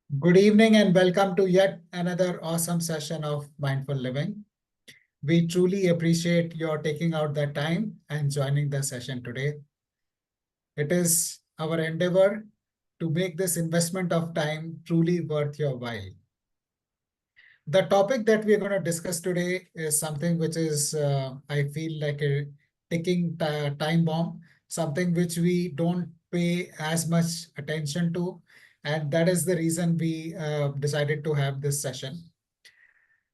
Good evening and welcome to yet another awesome session of Mindful Living. We truly appreciate your taking out the time and joining the session today. It is our endeavor to make this investment of time truly worth your while. The topic that we're going to discuss today is something which is, I feel like a ticking time bomb, something which we don't pay as much attention to. And that is the reason we decided to have this session.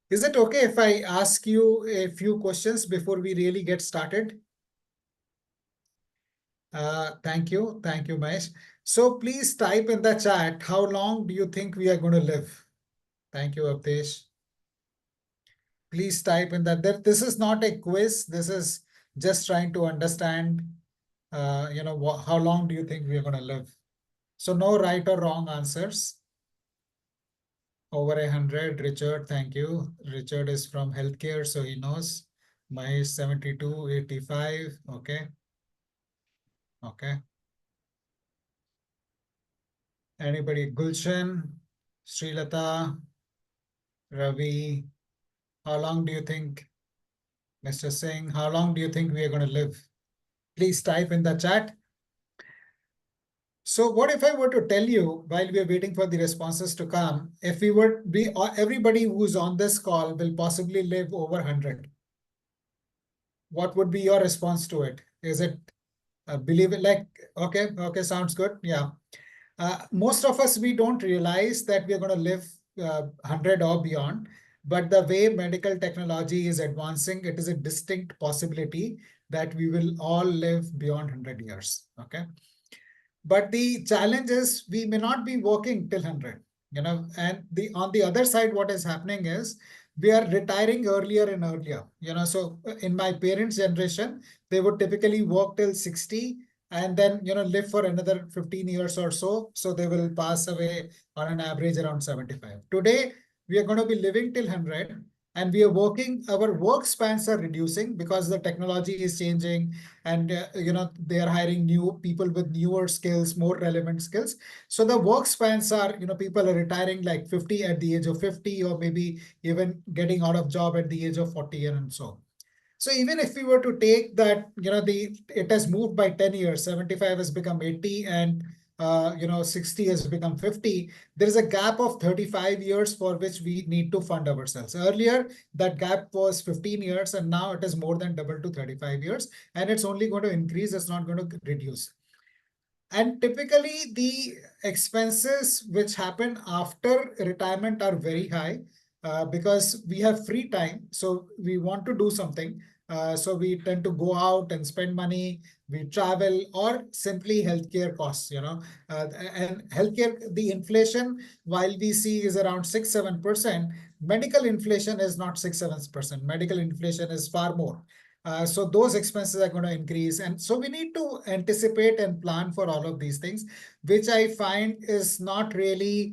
Is it okay if I ask you a few questions before we really get started? Thank you. Thank you, Mahesh. So please type in the chat, how long do you think we are going to live? Thank you, Avdesh. Please type in that. This is not a quiz. This is just trying to understand, how long do you think we are going to live? So no right or wrong answers. Over 100. Richard, thank you. Richard is from healthcare, so he knows. Mahesh 72, 85. Okay. Okay. Anybody? Gulshan, Srilata, Ravi. How long do you think, Mr. Singh, how long do you think we are going to live? Please type in the chat. So what if I were to tell you while we are waiting for the responses to come, if we were be everybody who's on this call will possibly live over 100? What would be your response to it? Is it believe it like, okay, sounds good. Yeah. Most of us, we don't realize that we're going to live 100 or beyond. But the way medical technology is advancing, it is a distinct possibility that we will all live beyond 100 years. Okay. But the challenge is we may not be working till 100, and on the other side, what is happening is we are retiring earlier and earlier, so in my parents' generation, they would typically work till 60 and then, live for another 15 years or so. So they will pass away on an average around 75. Today, we are going to be living till 100 and we are working, our work spans are reducing because the technology is changing and they are hiring new people with newer skills, more relevant skills. So the work spans are, people are retiring like 50 at the age of 50, or maybe even getting out of job at the age of 40 and so. So even if we were to take that, it has moved by 10 years, 75 has become 80 and 60 has become 50. There is a gap of 35 years for which we need to fund ourselves. Earlier, that gap was 15 years and now it is more than double to 35 years. And it's only going to increase, it's not going to reduce. And typically the expenses which happen after retirement are very high because we have free time. So we want to do something. So we tend to go out and spend money, we travel, or simply healthcare costs, and healthcare, the inflation, while we see is around 6-7%, medical inflation is not 6-7%. Medical inflation is far more. So those expenses are going to increase. And so we need to anticipate and plan for all of these things, which I find is not really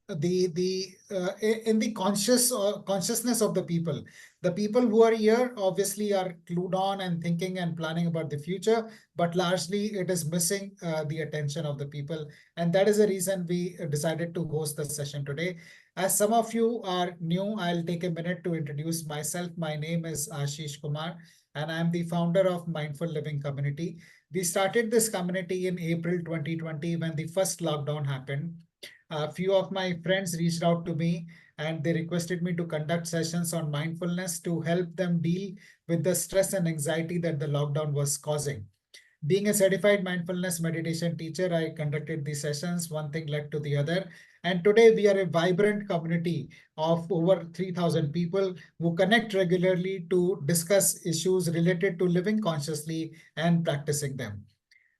in the consciousness of the people. The people who are here obviously are clued on and thinking and planning about the future, but largely it is missing the attention of the people. And that is the reason we decided to host the session today. As some of you are new, I'll take a minute to introduce myself. My name is Ashish Kumar, and I'm the founder of Mindful Living Community. We started this community in April 2020 when the first lockdown happened. A few of my friends reached out to me and they requested me to conduct sessions on mindfulness to help them deal with the stress and anxiety that the lockdown was causing. Being a certified mindfulness meditation teacher, I conducted these sessions. One thing led to the other. And today we are a vibrant community of over 3,000 people who connect regularly to discuss issues related to living consciously and practicing them.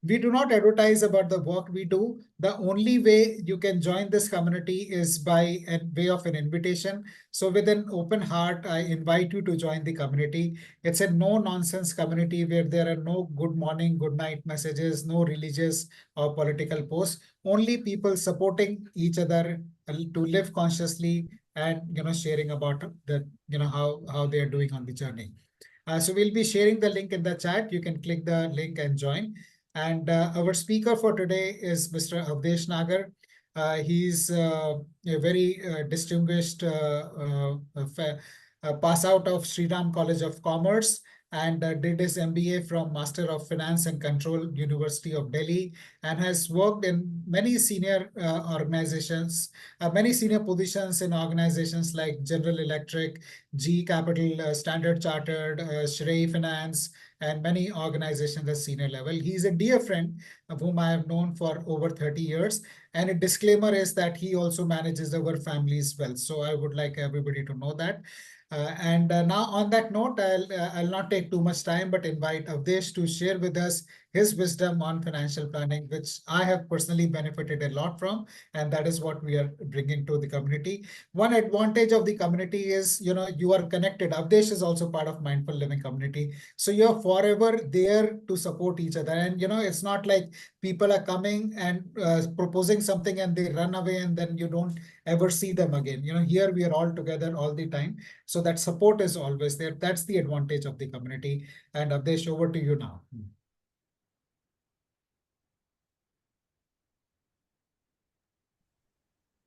We do not advertise about the work we do. The only way you can join this community is by a way of an invitation. So with an open heart, I invite you to join the community. It's a no-nonsense community where there are no good morning, good night messages, no religious or political posts, only people supporting each other to live consciously and sharing about the how they are doing on the journey. So we'll be sharing the link in the chat. You can click the link and join. And our speaker for today is Mr. Avdesh Nagar. He's a very distinguished pass out of Sriram College of Commerce, and did his MBA from Master of Finance and Control, University of Delhi, and has worked in many senior organizations, many senior positions in organizations like General Electric, GE Capital, Standard Chartered, Shrey Finance, and many organizations at senior level. He's a dear friend of whom I have known for over 30 years. And a disclaimer is that he also manages our family's wealth. So I would like everybody to know that. And now on that note, I'll not take too much time, but invite Avdesh to share with us his wisdom on financial planning, which I have personally benefited a lot from. And that is what we are bringing to the community. One advantage of the community is, you are connected. Avdesh is also part of Mindful Living community. So you're forever there to support each other. And, it's not like people are coming and proposing something and they run away and then you don't ever see them again. Here we are all together all the time. So that support is always there. That's the advantage of the community. And Avdesh, over to you now.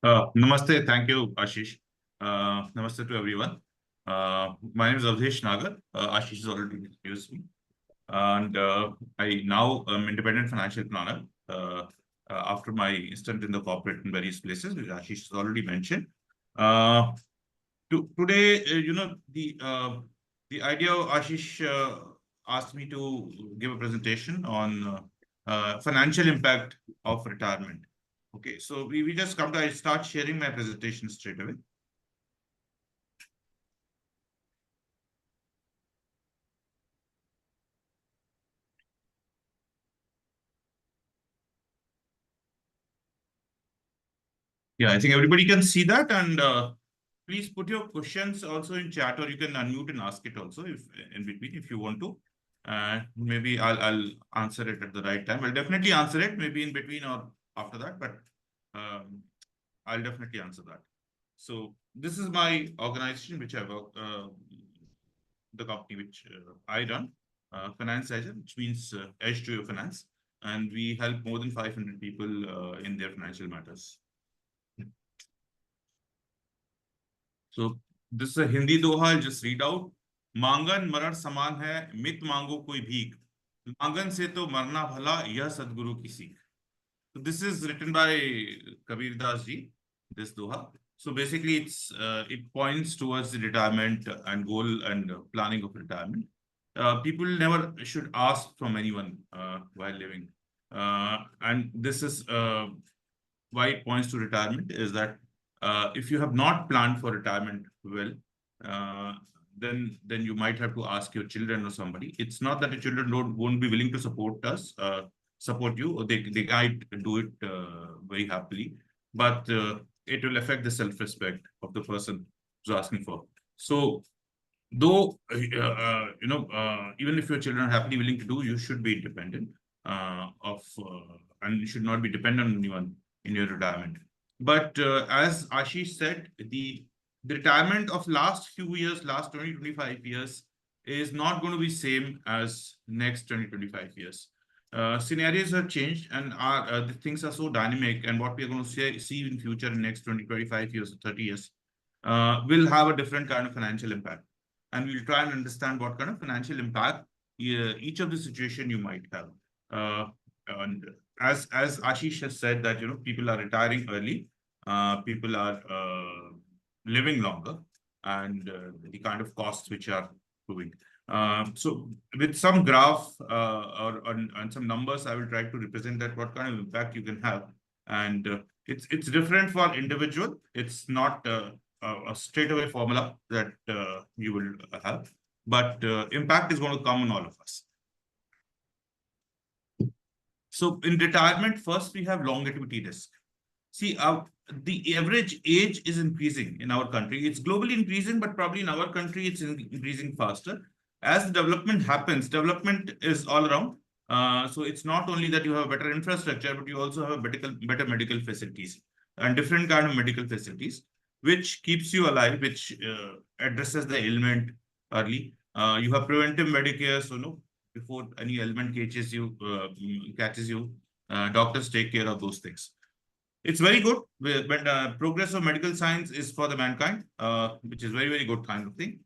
Namaste. Thank you, Ashish. Namaste to everyone. My name is Avdesh Nagar. Ashish has already introduced me. And I now am independent financial planner after my stint in the corporate in various places, which Ashish has already mentioned. Today, the idea of Ashish asked me to give a presentation on financial impact of retirement. Okay, so we just come to, I start sharing my presentation straight away. Yeah, I think everybody can see that, and please put your questions also in chat, or you can unmute and ask it also if in between if you want to. Maybe I'll answer it at the right time. I'll definitely answer it maybe in between or after that, but I'll definitely answer that. So this is my organization which I work, the company which I run, Finance Edge, which means edge to your finance, and we help more than 500 people in their financial matters. So this is a Hindi doha. I'll just read out. मांगन मरण समान है, मित मांगो कोई भीख, मांगन से तो मरना भला, यह सदगुरु की सीख. So this is written by Kabir Das ji, this doha. So basically it points towards the retirement and goal and planning of retirement. People never should ask from anyone while living. And this is why it points to retirement is that if you have not planned for retirement well, then you might have to ask your children or somebody. It's not that your children won't be willing to support you, or they might do it very happily, but it will affect the self-respect of the person who's asking for. So though even if your children are happily willing to do, you should be independent and you should not be dependent on anyone in your retirement. But as Ashish said, the retirement of last few years, last 20-25 years, is not going to be same as next 20-25 years. Scenarios have changed, and the things are so dynamic, and what we are going to see in future in next 20-25 years or 30 years will have a different kind of financial impact. And we'll try and understand what kind of financial impact each of the situation you might have. And as Ashish has said that people are retiring early, people are living longer, and the kind of costs which are moving. So with some graph and some numbers, I will try to represent that what kind of impact you can have. And it's different for individual. It's not a straightaway formula that you will have, but impact is going to come on all of us. So in retirement, first we have longevity risk. See, the average age is increasing in our country. It's globally increasing, but probably in our country, it's increasing faster. As development happens, development is all around. So it's not only that you have better infrastructure, but you also have better medical facilities and different kind of medical facilities, which keeps you alive, which addresses the ailment early. You have preventive Medicare, so before any ailment catches you, doctors take care of those things. it's very good. But progress of medical science is for the mankind, which is very, very good kind of thing.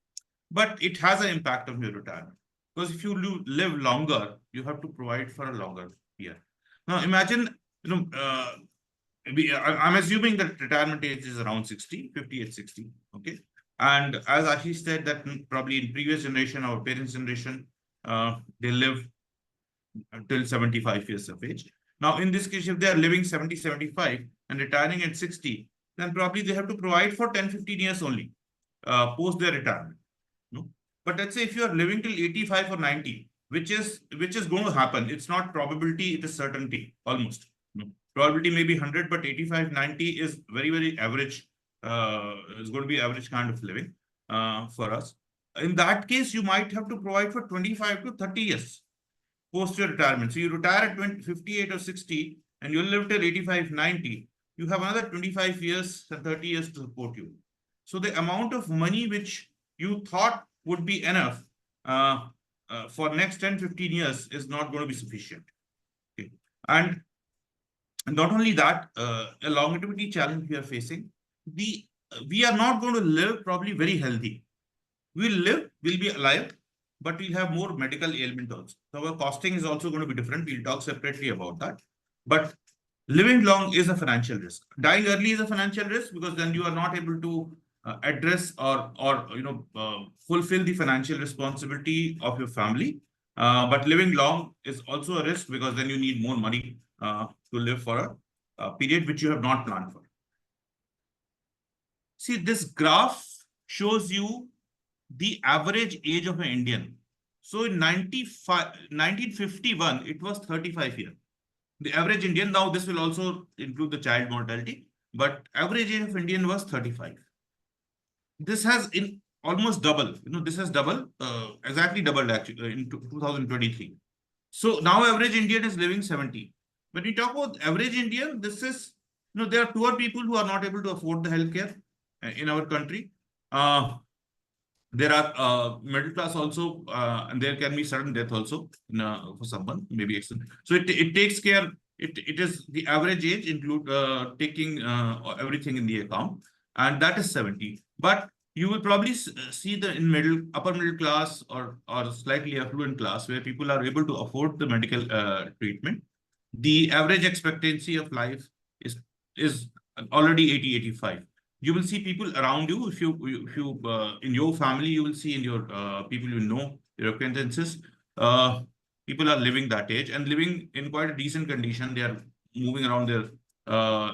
But it has an impact on your retirement. Because if you live longer, you have to provide for a longer year. Now imagine, I'm assuming that retirement age is around 60, 58, 60. Okay. And as Ashish said, that probably in previous generation, our parents' generation, they live until 75 years of age. Now, in this case, if they are living 70, 75 and retiring at 60, then probably they have to provide for 10, 15 years only post their retirement. No? But let's say if you are living till 85 or 90, which is going to happen, it's not probability, it is certainty almost. No? Probability may be 100, but 85, 90 is very, very average. It's going to be average kind of living for us. In that case, you might have to provide for 25 to 30 years post your retirement. So you retire at 20, 58 or 60 and you'll live till 85, 90. You have another 25 years and 30 years to support you. So the amount of money which you thought would be enough for next 10, 15 years is not going to be sufficient. Okay. And not only that, a longevity challenge we are facing, we are not going to live probably very healthy. We'll be alive, but we'll have more medical ailment also. So our costing is also going to be different. We'll talk separately about that. But living long is a financial risk. Dying early is a financial risk because then you are not able to address or fulfill the financial responsibility of your family. But living long is also a risk because then you need more money to live for a period which you have not planned for. See, this graph shows you the average age of an Indian. So in 1951, it was 35 years. The average Indian, now this will also include the child mortality, but average age of Indian was 35. This has in almost double, this has exactly doubled actually in 2023. So now average Indian is living 70. When we talk about average Indian, this is, there are poor people who are not able to afford the healthcare in our country. There are middle class also, and there can be sudden death also for someone, maybe accident. So it takes care, it is the average age include taking everything in the account, and that is 70. But you will probably see the upper middle class or slightly affluent class where people are able to afford the medical treatment. The average expectancy of life is already 80, 85. You will see people around you. If you in your family, you will see in your people your acquaintances, people are living that age and living in quite a decent condition. They are moving around their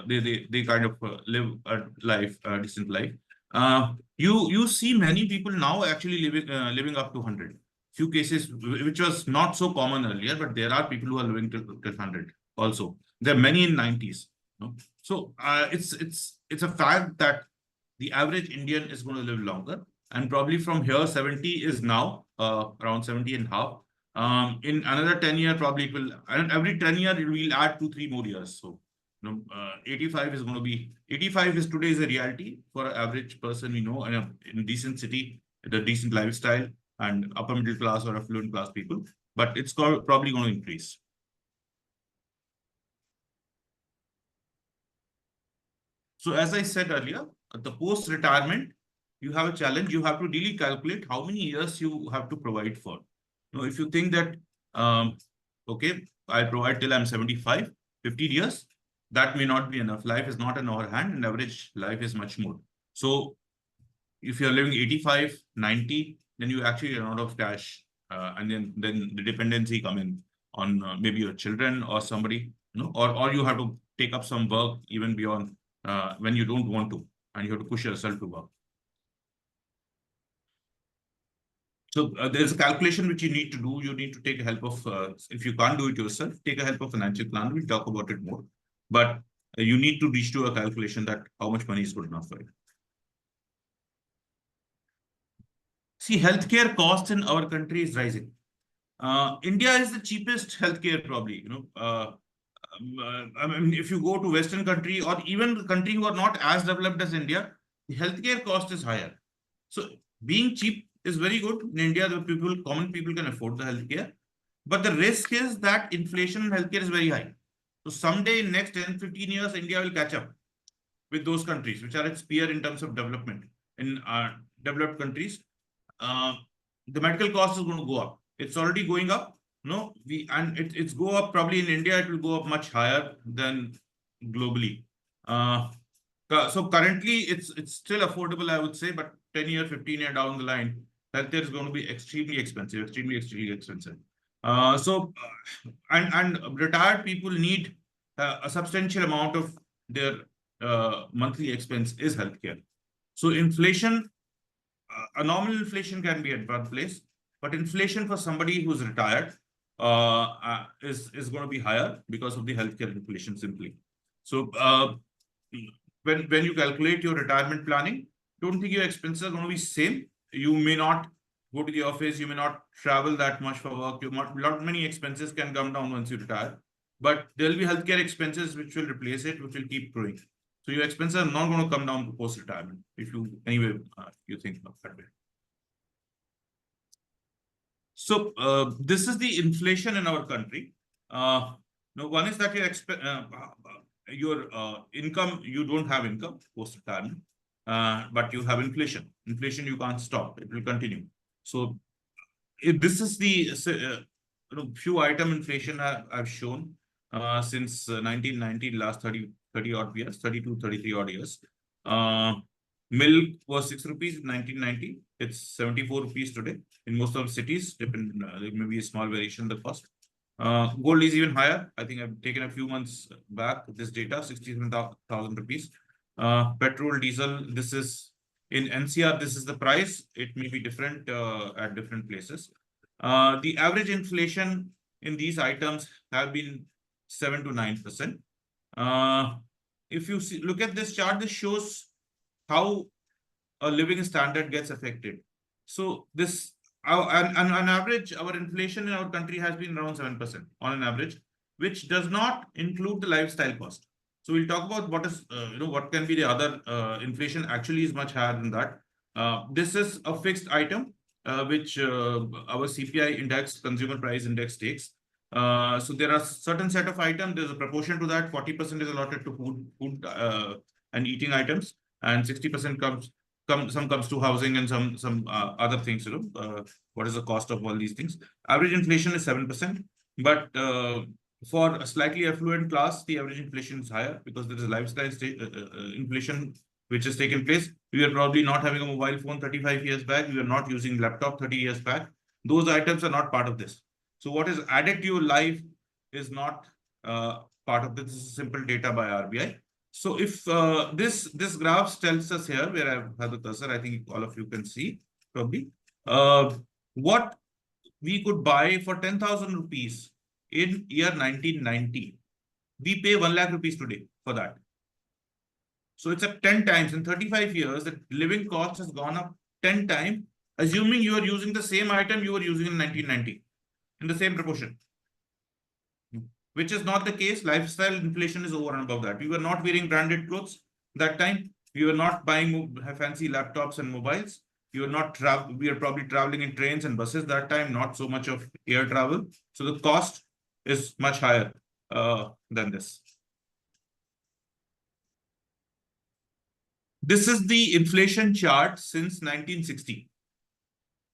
they kind of live a life, a decent life. You see many people now actually living up to 100. Few cases which was not so common earlier, but there are people who are living till 100 also. There are many in 90s. No? So it's a fact that the average Indian is going to live longer, and probably from here 70 is now around 70 and half. In another 10 year, probably it will, and every 10 year it will add 2-3 more years. So 85 is going to be 85 is today's a reality for an average person in a decent city, a decent lifestyle, and upper middle class or affluent class people. But it's probably going to increase. So as I said earlier, the post-retirement, you have a challenge. You have to really calculate how many years you have to provide for. If you think that, okay, I provide till I'm 75, 50 years, that may not be enough. Life is not in our hand, and average life is much more. So if you're living 85, 90, then you actually run out of cash. And then the dependency come in on maybe your children or somebody, or you have to take up some work even beyond when you don't want to, and you have to push yourself to work. So there's a calculation which you need to do. You need to take help of, if you can't do it yourself, take a help of financial plan. We'll talk about it more. But you need to reach to a calculation that how much money is good enough for it. See, healthcare costs in our country is rising. India is the cheapest healthcare probably, I mean, if you go to Western country or even the country who are not as developed as India, the healthcare cost is higher. So being cheap is very good. In India, common people can afford the healthcare. But the risk is that inflation in healthcare is very high. So someday in next 10, 15 years, India will catch up with those countries, which are its peer in terms of development. In developed countries, the medical cost is going to go up. It's already going up. No, it's go up probably in India. It will go up much higher than globally. So currently it's still affordable, I would say, but 10-year, 15-year down the line, healthcare is going to be extremely expensive, extremely expensive. And retired people need a substantial amount of their monthly expense is healthcare. So inflation, a normal inflation can be at one place, but inflation for somebody who's retired is going to be higher because of the healthcare inflation simply. So when you calculate your retirement planning, don't think your expenses are going to be same. You may not go to the office, you may not travel that much for work. Lot many expenses can come down once you retire, but there will be healthcare expenses which will replace it, which will keep growing. So your expenses are not going to come down post retirement if you anyway you think of that way. So this is the inflation in our country. Now one is that your income, you don't have income post retirement, but you have inflation. Inflation you can't stop; it will continue. So if this is the few item inflation I've shown since 1990, last 30 odd years, 32, 33 odd years. Milk was 6 rupees in 1990. It's 74 rupees today in most of the cities. There may be a small variation in the cost. Gold is even higher. I think I've taken a few months back this data, 67,000 rupees. Petrol, diesel, this is in NCR, this is the price. It may be different at different places. The average inflation in these items have been 7 to 9%. If you look at this chart, this shows how a living standard gets affected. So this, on average, our inflation in our country has been around 7% on an average, which does not include the lifestyle cost. So we'll talk about what is, what can be the other inflation actually is much higher than that. This is a fixed item, which our CPI index, consumer price index takes. So there are certain set of items, there's a proportion to that, 40% is allotted to food and eating items, and 60% comes to housing and some other things. What is the cost of all these things? Average inflation is 7%, but for a slightly affluent class, the average inflation is higher because there is a lifestyle inflation which has taken place. We are probably not having a mobile phone 35 years back. We are not using laptop 30 years back. Those items are not part of this. So what is added to your life is not part of this. This is simple data by RBI. So if this graph tells us here, where I have the cursor, I think all of you can see probably, what we could buy for 10,000 rupees in year 1990. We pay 1 lakh rupees today for that. So it's at 10 times. In 35 years, the living cost has gone up 10 times, assuming you are using the same item you were using in 1990 in the same proportion, which is not the case. Lifestyle inflation is over and above that. We were not wearing branded clothes that time. We were not buying fancy laptops and mobiles. We were probably traveling in trains and buses that time, not so much of air travel. So the cost is much higher than this. This is the inflation chart since 1960.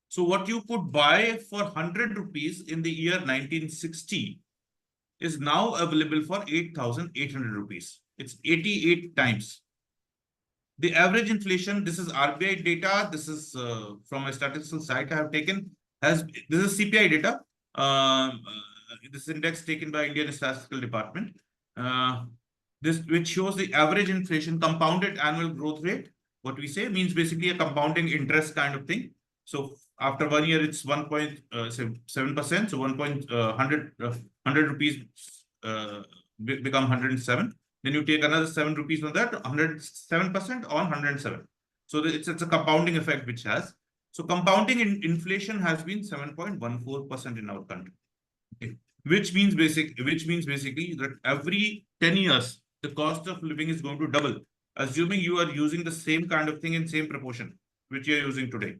So what you could buy for 100 rupees in the year 1960 is now available for 8,800 rupees. It's 88 times. The average inflation, this is RBI data. This is from a statistical site I have taken. This is CPI data. This index taken by Indian Statistical Department. This which shows the average inflation, compounded annual growth rate. What we say means basically a compounding interest kind of thing. So after 1 year, it's 1.7%. So 100 rupees become 107. Then you take another 7 rupees from that, 107% on 107. So it's a compounding effect which has. So compounding inflation has been 7.14% in our country. Okay. Which means basically that every 10 years, the cost of living is going to double, assuming you are using the same kind of thing in same proportion, which you are using today.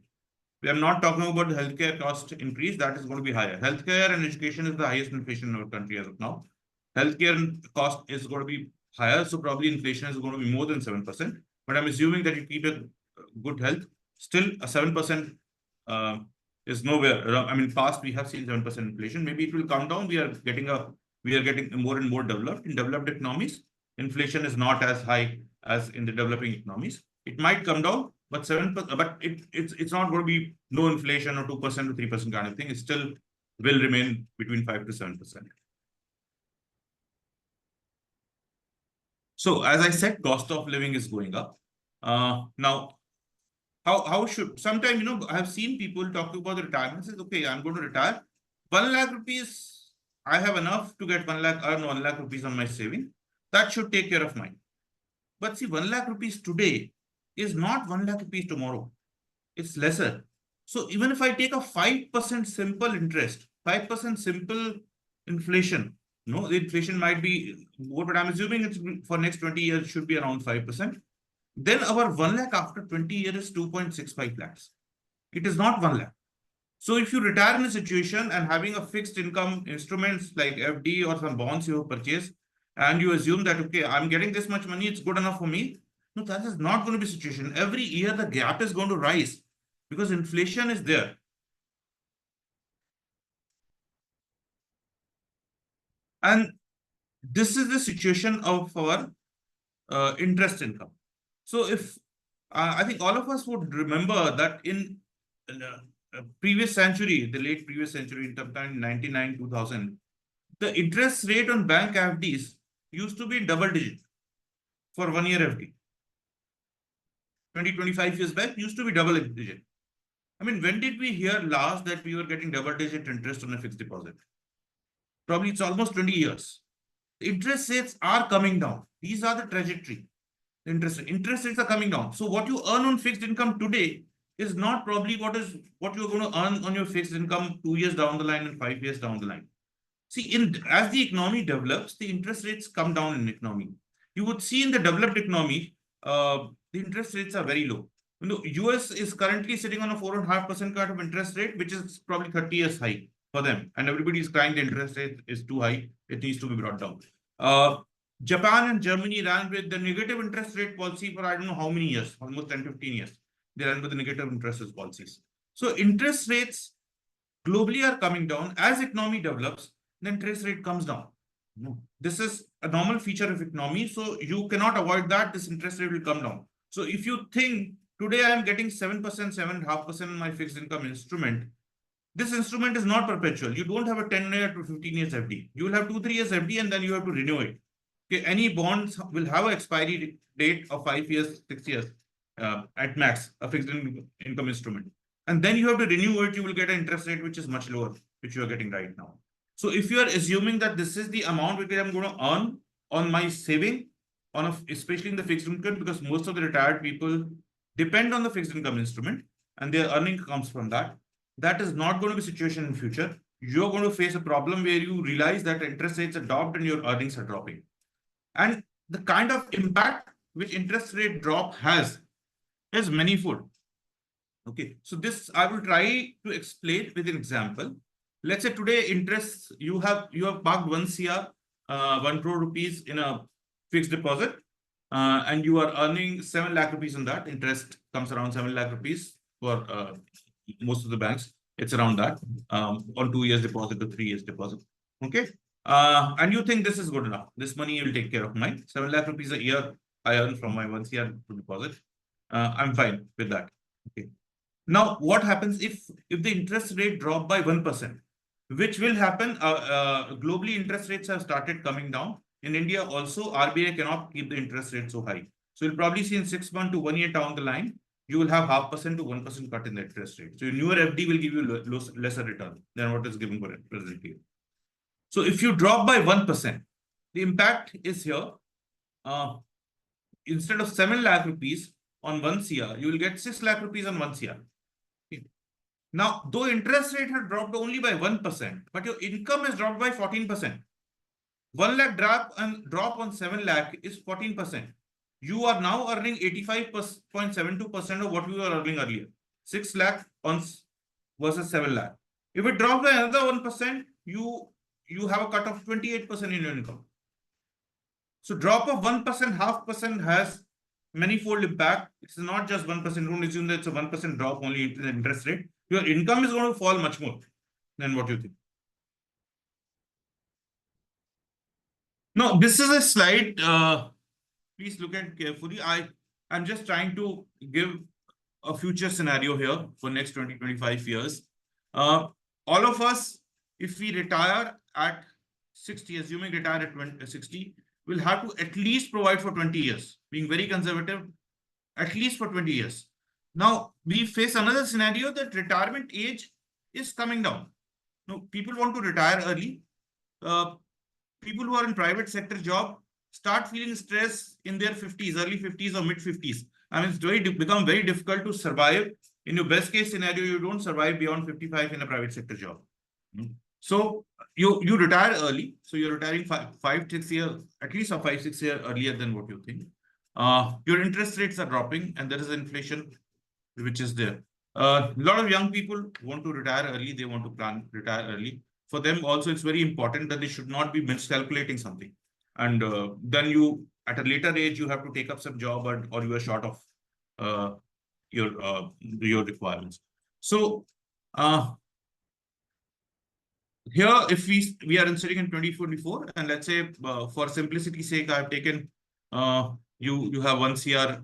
We are not talking about the healthcare cost increase. That is going to be higher. Healthcare and education is the highest inflation in our country as of now. Healthcare cost is going to be higher, so probably inflation is going to be more than 7%. But I'm assuming that you keep a good health, still a 7% is nowhere. I mean, past we have seen 7% inflation. Maybe it will come down. We are getting more and more developed. In developed economies, inflation is not as high as in the developing economies. It might come down, but 7%, but it's not going to be no inflation or 2% or 3% kind of thing. It still will remain between 5 to 7%. So as I said, cost of living is going up. Now, how should sometime, I have seen people talking about the retirement. Says, okay, I'm going to retire. 1 lakh rupees, I have enough to get 1 lakh, earn 1 lakh rupees on my saving. That should take care of mine. But see, 1 lakh rupees today is not 1 lakh rupees tomorrow. It's lesser. So even if I take a 5% simple interest, 5% simple inflation, the inflation might be more, but I'm assuming it's for next 20 years should be around 5%. Then our 1 lakh after 20 years is 2.65 lakhs. It is not 1 lakh. So if you retire in a situation and having a fixed income instruments like FD or some bonds you have purchased, and you assume that, okay, I'm getting this much money, it's good enough for me. No, that is not going to be the situation. Every year the gap is going to rise because inflation is there. And this is the situation of our interest income. So if I think all of us would remember that in previous century, the late previous century, in sometime 99, 2000, the interest rate on bank FDs used to be double digit for 1 year FD. 25 years back used to be double digit. I mean, when did we hear last that we were getting double digit interest on a fixed deposit? Probably it's almost 20 years. The interest rates are coming down. These are the trajectory. Interest rates are coming down. So what you earn on fixed income today is not probably what you're going to earn on your fixed income 2 years down the line and 5 years down the line. See, as the economy develops, the interest rates come down in economy. You would see in the developed economy, the interest rates are very low. US is currently sitting on a 4.5% kind of interest rate, which is probably 30 years high for them. And everybody is crying the interest rate is too high. It needs to be brought down. Japan and Germany ran with the negative interest rate policy for I don't know how many years, almost 10, 15 years. They ran with the negative interest rate policies. So interest rates globally are coming down. As economy develops, the interest rate comes down. This is a normal feature of economy. So you cannot avoid that. This interest rate will come down. So if you think today I am getting 7%, 7.5% in my fixed income instrument, this instrument is not perpetual. You don't have a 10-year to 15 years FD. You will have 2-3 years FD and then you have to renew it. Okay, any bonds will have an expiry date of 5 years, 6 years at max, a fixed income instrument. And then you have to renew it, you will get an interest rate which is much lower, which you are getting right now. So if you are assuming that this is the amount which I'm going to earn on my saving, especially in the fixed income, because most of the retired people depend on the fixed income instrument and their earning comes from that. That is not going to be the situation in future. You're going to face a problem where you realize that interest rates are dropped and your earnings are dropping. And the kind of impact which interest rate drop has is manifold. Okay, so this I will try to explain with an example. Let's say today interest you have parked 1 CR, 1 crore rupees in a fixed deposit, and you are earning 7 lakh rupees on that. Interest comes around 7 lakh rupees for most of the banks. It's around that on 2 years deposit to 3 years deposit. Okay. And you think this is good enough. This money will take care of mine. 7 lakh rupees a year I earn from my 1 CR deposit. I'm fine with that. Okay. Now, what happens if the interest rate drop by 1%, which will happen? Globally, interest rates have started coming down. In India, also, RBI cannot keep the interest rate so high. So you'll probably see in 6 months to 1 year down the line, you will have 0.5% to 1% cut in the interest rate. So your newer FD will give you lesser return than what is given for presently. So if you drop by 1%, the impact is here. Instead of 7 lakh rupees on 1 CR, you will get 6 lakh rupees on 1 CR. Okay. Now, though interest rate had dropped only by 1%, but your income has dropped by 14%. 1 lakh drop on 7 lakh is 14%. You are now earning 85.72% of what you were earning earlier. 6 lakh on versus 7 lakh. If it drops by another 1%, you have a cut of 28% in your income. So drop of 1%, 0.5% has manifold impact. It's not just 1%. Don't assume that it's a 1% drop only in the interest rate. Your income is going to fall much more than what you think. No, this is a slide. Please look at carefully. I'm just trying to give a future scenario here for next 20-25 years. All of us, if we retire at 60, assuming retire at 60, will have to at least provide for 20 years, being very conservative, at least for 20 years. Now, we face another scenario that retirement age is coming down. Now, people want to retire early. People who are in private sector job start feeling stress in their 50s, early 50s or mid 50s. I mean, it's become very difficult to survive. In your best case scenario, you don't survive beyond 55 in a private sector job. So you retire early. So you're retiring 5-6 years, at least a 5-6 years earlier than what you think. Your interest rates are dropping and there is inflation, which is there. A lot of young people want to retire early. They want to plan retire early. For them also, it's very important that they should not be miscalculating something. And then you, at a later age, you have to take up some job or you are short of your requirements. So here, if we are sitting in 2044, and let's say for simplicity's sake, I've taken you have 1 CR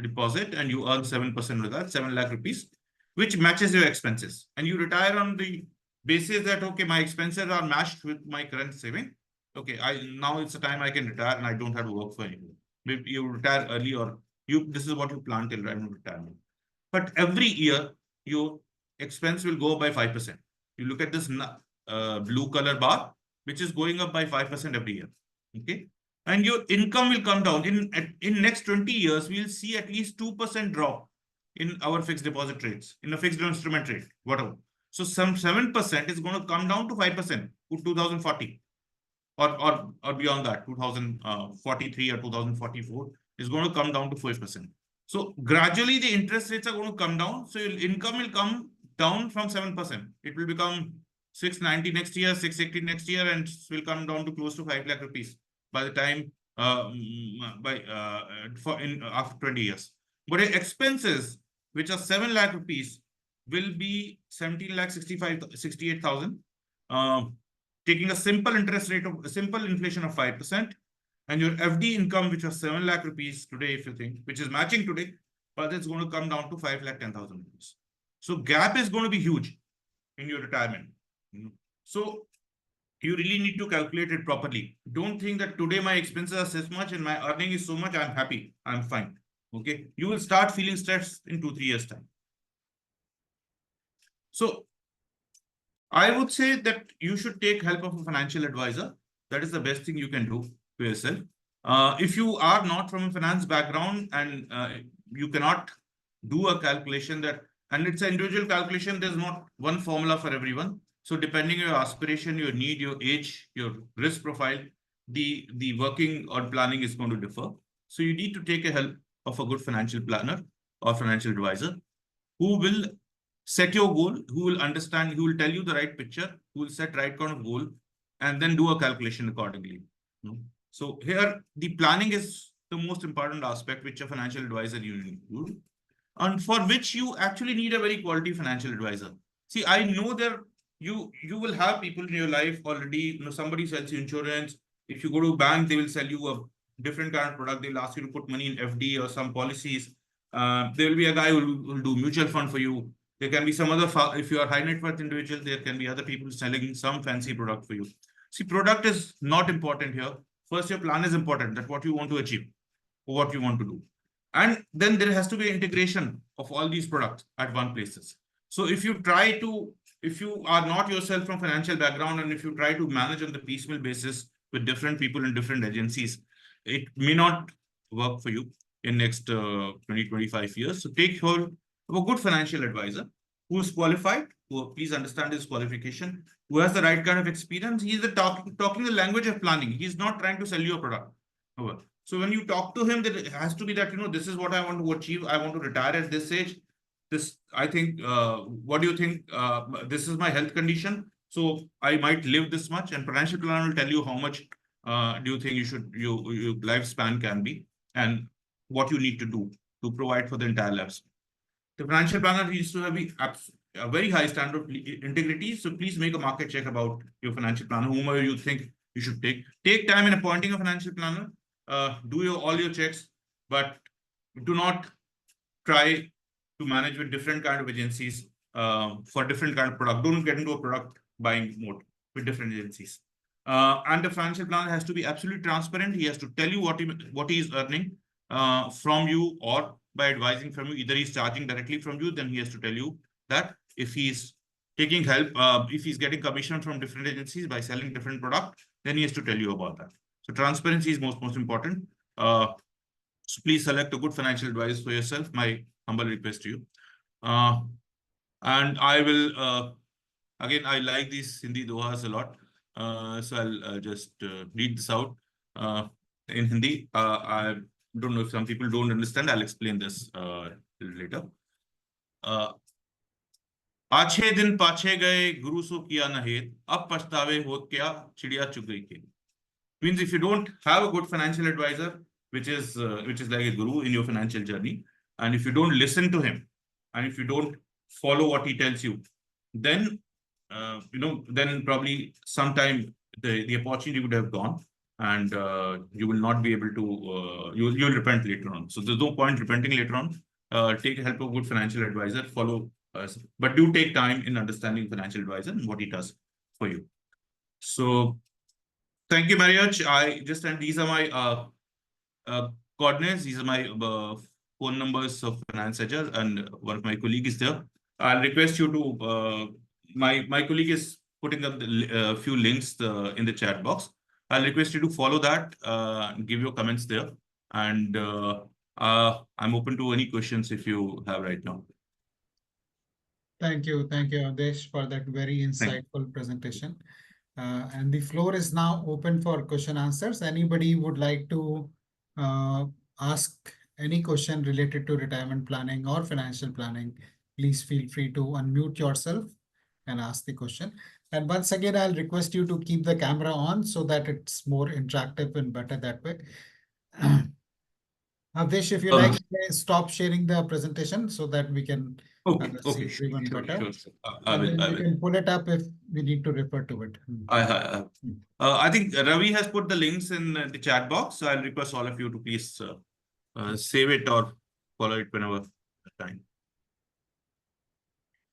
deposit and you earn 7% with that, 7 lakh rupees, which matches your expenses, and you retire on the basis that okay, my expenses are matched with my current saving. Okay, now it's the time I can retire and I don't have to work for anyone. Maybe you retire early or this is what you plan till retirement. But every year your expense will go up by 5%. You look at this blue color bar, which is going up by 5% every year. Okay, and your income will come down. In next 20 years, we'll see at least 2% drop in our fixed deposit rates, in a fixed instrument rate, whatever. So some 7% is going to come down to 5% to 2040 or beyond that, 2043 or 2044 is going to come down to 5%. So gradually the interest rates are going to come down. So your income will come down from 7%. It will become 690 next year, 680 next year, and will come down to close to 5 lakh rupees by the time after 20 years. But your expenses, which are 7 lakh rupees, will be 17 lakh 68,000. Taking a simple interest rate of a simple inflation of 5%, and your FD income, which was 7 lakh rupees today, if you think, which is matching today, but it's going to come down to 5 lakh 10,000 rupees. So gap is going to be huge in your retirement. So you really need to calculate it properly. Don't think that today my expenses are this much and my earning is so much, I'm happy, I'm fine. Okay, you will start feeling stressed in 2-3 years time. So I would say that you should take help of a financial advisor. That is the best thing you can do for yourself. If you are not from a finance background and you cannot do a calculation that, and it's an individual calculation, there's not one formula for everyone. So depending on your aspiration, your need, your age, your risk profile, the working or planning is going to differ. So you need to take a help of a good financial planner or financial advisor who will set your goal, who will understand, who will tell you the right picture, who will set right kind of goal, and then do a calculation accordingly. So here, the planning is the most important aspect which a financial advisor you need to do, and for which you actually need a very quality financial advisor. See, I know that you will have people in your life already. Somebody sells you insurance. If you go to a bank, they will sell you a different kind of product. They'll ask you to put money in FD or some policies. There will be a guy who will do mutual fund for you. There can be some other, if you are high net worth individual, there can be other people selling some fancy product for you. See, product is not important here. First, your plan is important, that what you want to achieve or what you want to do. And then there has to be integration of all these products at one places. So if you are not yourself from financial background, and if you try to manage on the piecemeal basis with different people in different agencies, it may not work for you in next 20-25 years. So take hold of a good financial advisor who is qualified, who please understand his qualification, who has the right kind of experience. He is talking the language of planning. He's not trying to sell you a product. So when you talk to him, that it has to be that, this is what I want to achieve. I want to retire at this age. This, I think, what do you think? This is my health condition. So I might live this much, and financial planner will tell you how much do you think your lifespan can be, and what you need to do to provide for the entire lifespan. The financial planner needs to have a very high standard of integrity. So please make a market check about your financial planner, whomever you think you should take. Take time in appointing a financial planner. Do all your checks, but do not try to manage with different kind of agencies for different kind of product. Don't get into a product buying mode with different agencies. And the financial planner has to be absolutely transparent. He has to tell you what he is earning from you, or by advising from you. Either he's charging directly from you, then he has to tell you that. If he's taking help, if he's getting commission from different agencies by selling different product, then he has to tell you about that. So transparency is most important. So please select a good financial advisor for yourself. My humble request to you. And I will, again, I like these Hindi dohas a lot. So I'll just read this out in Hindi. I don't know if some people don't understand. I'll explain this later. आछे दिन पाछे गए गुरु सो किया न हेत अब पछतावे हो क्या चिड़िया चुग गई खेत. Means if you don't have a good financial advisor, which is like a guru in your financial journey, and if you don't listen to him, and if you don't follow what he tells you, then then probably sometime the opportunity would have gone, and you will not be able to you'll repent later on. So there's no point repenting later on. Take help of a good financial advisor, follow us, but do take time in understanding financial advisor and what he does for you. So thank you very much. I just, and these are my coordinates. These are my phone numbers of Finance Edger, and one of my colleague is there. I'll request you to, my colleague is putting up the few links in the chat box. I'll request you to follow that, give your comments there, and I'm open to any questions if you have right now. Thank you, Adesh, for that very insightful presentation. And the floor is now open for question answers. Anybody would like to ask any question related to retirement planning or financial planning, please feel free to unmute yourself and ask the question. And once again, I'll request you to keep the camera on so that it's more interactive and better that way. Avdesh, if you like, stop sharing the presentation so that we can see everyone better. And then we can pull it up if we need to refer to it. I think Ravi has put the links in the chat box, so I'll request all of you to please save it or follow it whenever time.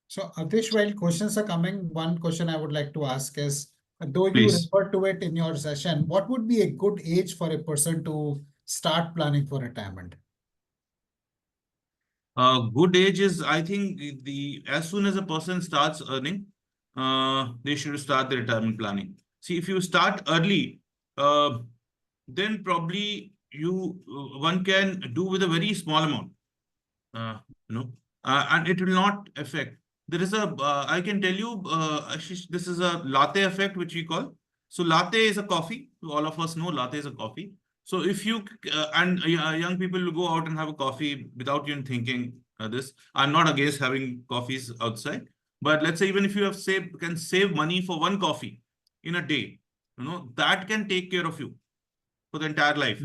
So Avdesh, while questions are coming, one question I would like to ask is, though you refer to it in your session, what would be a good age for a person to start planning for retirement? Good age is, I think, as soon as a person starts earning, they should start the retirement planning. See, if you start early, then probably one can do with a very small amount, and it will not affect. There is I can tell you, Ashish, this is a latte effect, which we call. So latte is a coffee. All of us know latte is a coffee. So if you, young people will go out and have a coffee without even thinking this. I'm not against having coffees outside, but let's say even if you can save money for one coffee in a day, that can take care of you for the entire life.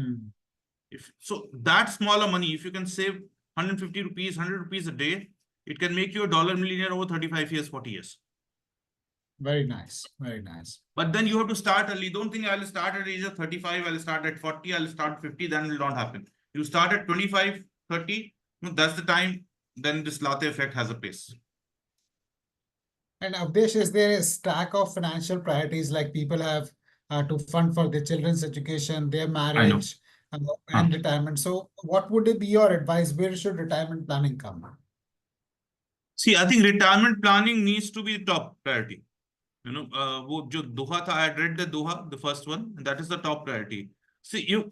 So that smaller money, if you can save 150 rupees, 100 rupees a day, it can make you a dollar millionaire over 35 years, 40 years. Very nice. Very nice. But then you have to start early. Don't think I'll start at age of 35, I'll start at 40, I'll start at 50, then it will not happen. You start at 25, 30, that's the time, then this latte effect has a pace. And Avdesh, is there a stack of financial priorities like people have to fund for their children's education, their marriage, and retirement? So what would be your advice? Where should retirement planning come? See, I think retirement planning needs to be the top priority. वो जो दोहा था, I had read the doha, the first one, and that is the top priority. See,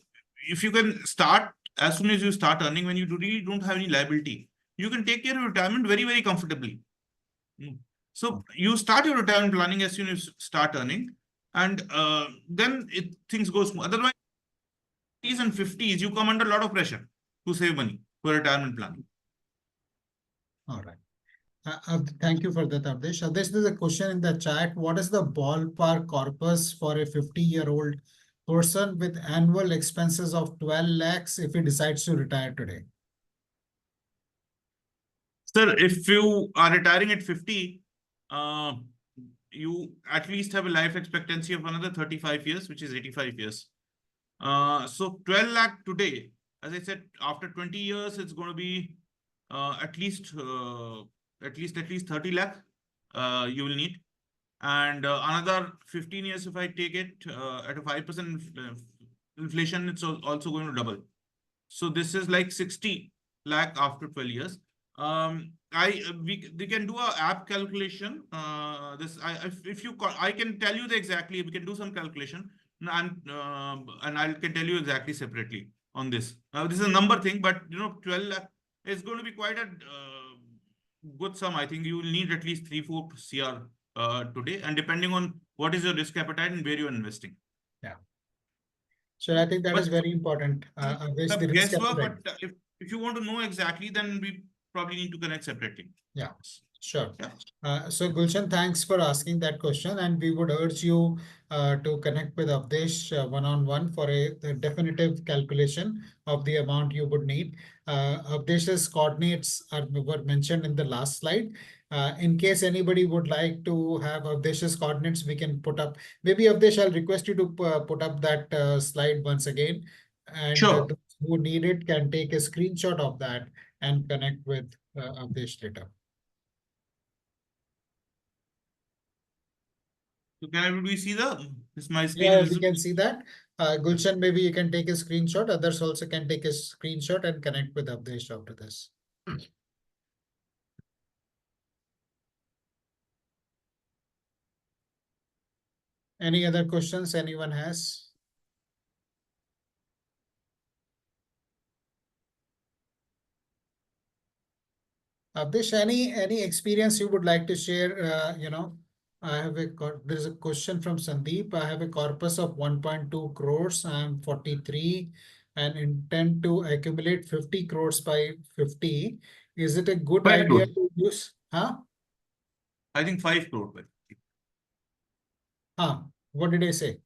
if you can start as soon as you start earning, when you really don't have any liability, you can take care of retirement very, very comfortably. So you start your retirement planning as soon as you start earning, and then things go smooth. Otherwise, 40s and 50s, you come under a lot of pressure to save money for retirement planning. All right. Thank you for that, Avdesh. Avdesh, there's a question in the chat. What is the ballpark corpus for a 50-year-old person with annual expenses of 12 lakhs if he decides to retire today? Sir, if you are retiring at 50, you at least have a life expectancy of another 35 years, which is 85 years. So 12 lakh today, as I said, after 20 years, it's going to be at least 30 lakh you will need. And another 15 years, if I take it at a 5% inflation, it's also going to double. So this is like 60 lakh after 12 years. We can do a app calculation. If you call, I can tell you the exactly. We can do some calculation, and I can tell you exactly separately on this. Now this is a number thing, but 12 lakh is going to be quite a good sum. I think you will need at least 3-4 CR today, and depending on what is your risk appetite and where you are investing. Yeah. So I think that is But very important. Avdesh, the risk guesswork, appetite. but if you want to know exactly, then we probably need to connect separately. Yeah, sure. Yeah. So Gulshan, thanks for asking that question, and we would urge you to connect with Avdesh one-on-one for a definitive calculation of the amount you would need. Avdesh's coordinates were mentioned in the last slide. In case anybody would like to have Avdesh's coordinates, we can put up. Maybe Avdesh, I'll request you to put up that slide once again, and Sure. those who need it can take a screenshot of that and connect with Avdesh later. So can we see this my screen? Yeah, we can see that. Gulshan, maybe you can take a screenshot. Others also can take a screenshot and connect with Avdesh after this. Any other questions anyone has? Avdesh, any experience you would like to share? There's a question from Sandeep. I have a corpus of 1.2 crores. I'm 43 and intend to accumulate 50 crores by 50. Is it a good 5 idea crores. to use? Huh? I think 5 crore. What did I say?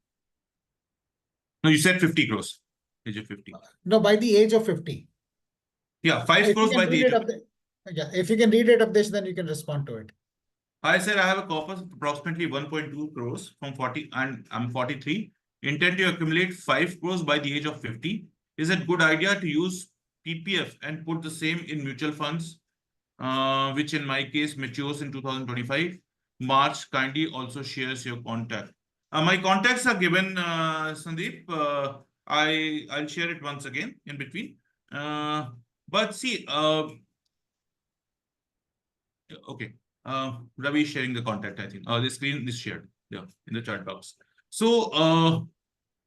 No, you said 50 crores. Age of 50. No, by the age of 50. Yeah, 5 If you crores can by the read age it of. up there. Yeah, if you can read it up this, then you can respond to it. I said I have a corpus of approximately 1.2 crores from 40, and I'm 43. Intend to accumulate 5 crores by the age of 50. Is it good idea to use PPF and put the same in mutual funds, which in my case matures in 2025? March kindly also shares your contact. My contacts are given, Sandeep. I'll share it once again in between. But see, okay. Ravi is sharing the contact, I think. The screen is shared. Yeah, in the chat box. So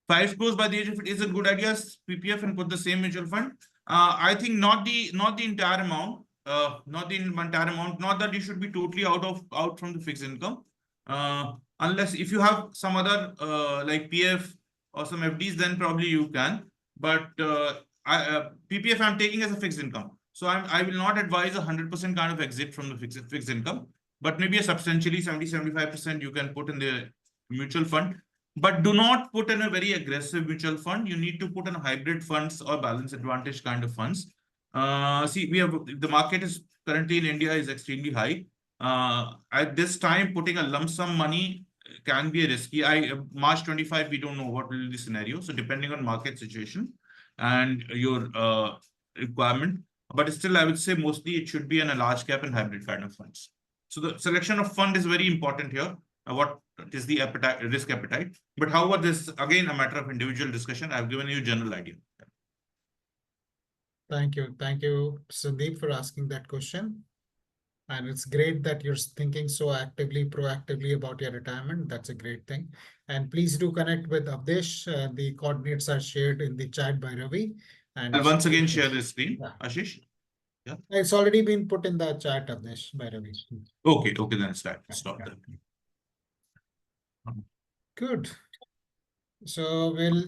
5 crores by the age of it is a good idea. PPF and put the same mutual fund. I think not the entire amount. Not the entire amount. Not that you should be totally out from the fixed income. Unless if you have some other like PF or some FDs, then probably you can. But PPF I'm taking as a fixed income. So I will not advise 100% kind of exit from the fixed income, but maybe a substantially 70-75% you can put in the mutual fund. But do not put in a very aggressive mutual fund. You need to put in hybrid funds or balance advantage kind of funds. See, the market is currently in India is extremely high. At this time, putting a lump sum money can be risky. March 25, we don't know what will be the scenario. So depending on market situation and your requirement, but still, I would say mostly it should be in a large cap and hybrid kind of funds. So the selection of fund is very important here. What is the risk appetite? But however, this again a matter of individual discussion. I've given you a general idea. Thank you. Thank you, Sandeep, for asking that question. And it's great that you're thinking so actively, proactively about your retirement. That's a great thing. And please do connect with Avdesh. The coordinates are shared in the chat by Ravi. And I'll once again share the screen, yeah. Ashish. Yeah. It's already been put in the chat, Avdesh, by Ravi. Okay, then stop that. Good. So we'll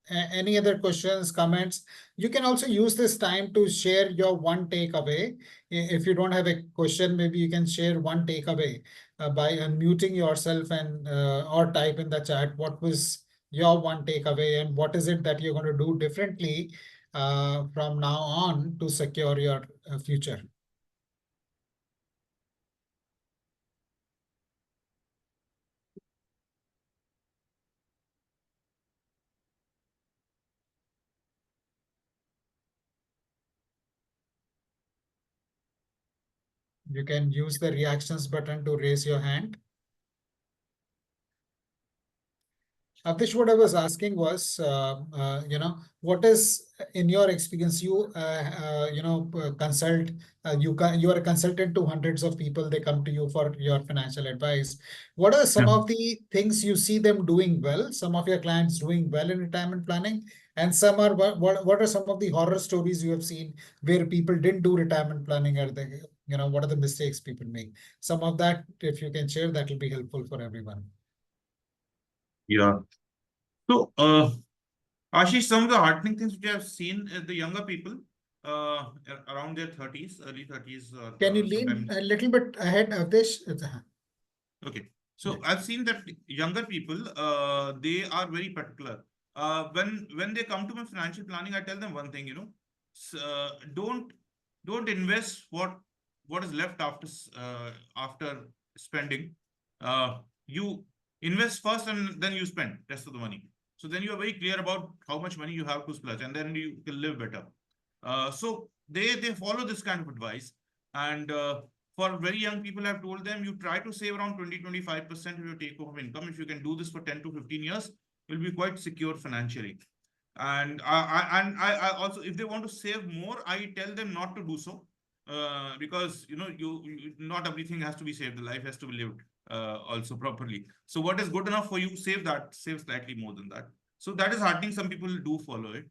Any other questions, comments? You can also use this time to share your one takeaway. If you don't have a question, maybe you can share one takeaway by unmuting yourself and or type in the chat what was your one takeaway and what is it that you're going to do differently from now on to secure your future. You can use the reactions button to raise your hand. Avdish, what I was asking was, what is in your experience? Consult. You are a consultant to hundreds of people. They come to you for your financial advice. What are some Yeah. of the things you see them doing well? Some of your clients doing well in retirement planning, and some are what are some of the horror stories you have seen where people didn't do retirement planning, or what are the mistakes people make? Some of that, if you can share, that will be helpful for everyone. Yeah. So, Ashish, some of the heartening things which I have seen is the younger people uh, around their 30s, early 30s, Can you lean sometimes. a little bit ahead of this? Okay. Yeah. So I've seen that younger people, they are very particular. When they come to my financial planning, I tell them one thing, don't invest what is left after spending. You invest first and then you spend rest of the money. So then you are very clear about how much money you have to splurge, and then you can live better. So they follow this kind of advice, and for very young people, I've told them you try to save around 20-25% of your take home income. If you can do this for 10 to 15 years, you'll be quite secure financially. And I also, if they want to save more, I tell them not to do so, because not everything has to be saved. The life has to be lived also properly. So what is good enough for you, save that, save slightly more than that. So that is heartening. Some people do follow it.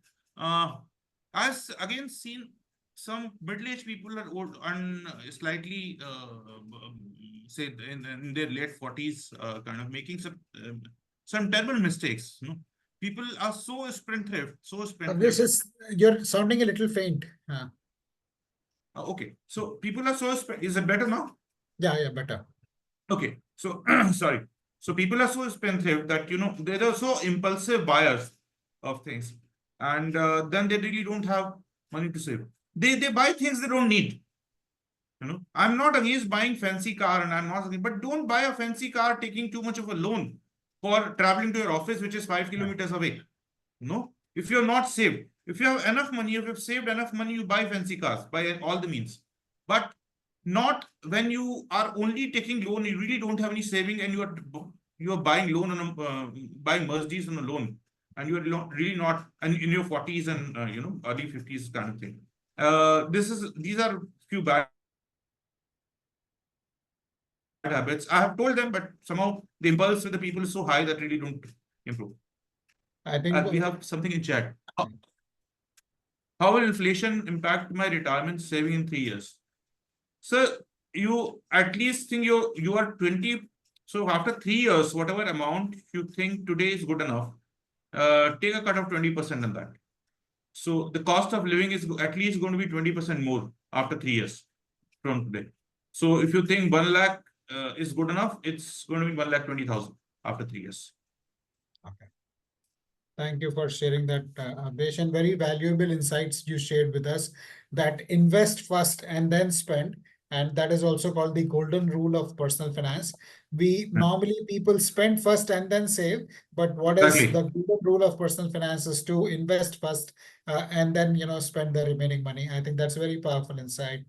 As again seen, some middle-aged people are old and slightly say in their late 40s, kind of making some terrible mistakes. People are so spendthrift, so This spendthrift. is you're sounding a little faint. Okay, so people are so is it better now? Yeah, better. Okay, so sorry. So people are so spendthrift that they are so impulsive buyers of things, and then they really don't have money to save. They buy things they don't need. I'm not against buying fancy car, and I'm not against, but don't buy a fancy car taking too much of a loan for traveling to your office, which is 5 kilometers away. If you're not saved, if you have enough money, if you've saved enough money, you buy fancy cars by all the means. But not when you are only taking loan, you really don't have any saving, and you are buying loan on buying Mercedes on a loan, and you are really not, and in your 40s and early 50s kind of thing. These are few bad habits. I have told them, but somehow the impulse with the people is so high that really don't improve. I think We have something in chat. How will inflation impact my retirement saving in 3 years? So you at least think you are 20. So after 3 years, whatever amount you think today is good enough, take a cut of 20% on that. So the cost of living is at least going to be 20% more after 3 years from today. So if you think 1 lakh is good enough, it's going to be 1,20,000 after 3 years. Okay. Thank you for sharing that, Abdesh, and very valuable insights you shared with us, that invest first and then spend. And that is also called the golden rule of personal finance. Normally people spend first and then save, but what is Exactly. the golden rule of personal finance is to invest first and then spend the remaining money. I think that's a very powerful insight.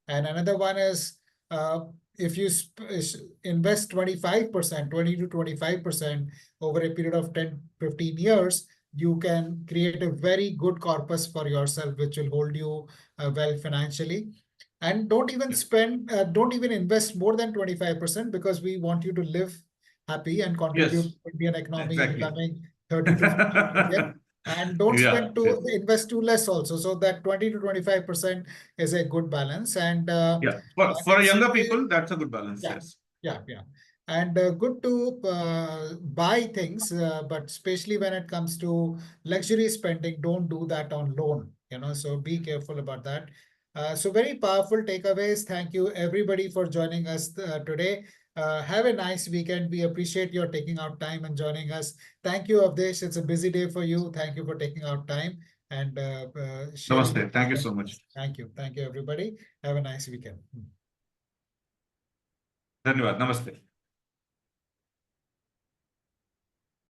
And another one is if you invest 25%, 20 to 25% over a period of 10, 15 years, you can create a very good corpus for yourself, which will hold you well financially. And don't even don't even invest more than 25% because we want you to live happy and contribute Yes, to Indian economy exactly. becoming 30 to 50 billion. And don't Yeah, spend to yes. invest too less also. So that 20 to 25% is a good balance. And Yeah. For it's younger people, that's a good balance. yeah, Yes. yeah. And good to buy things, but especially when it comes to luxury spending, don't do that on loan, so be careful about that. So very powerful takeaways. Thank you everybody for joining us today. Have a nice weekend. We appreciate your taking out time and joining us. Thank you, Avdesh. It's a busy day for you. Thank you for taking out time and sharing. Namaste. Thank you so much. Thank you. Thank you, everybody. Have a nice weekend. धन्यवाद. Namaste.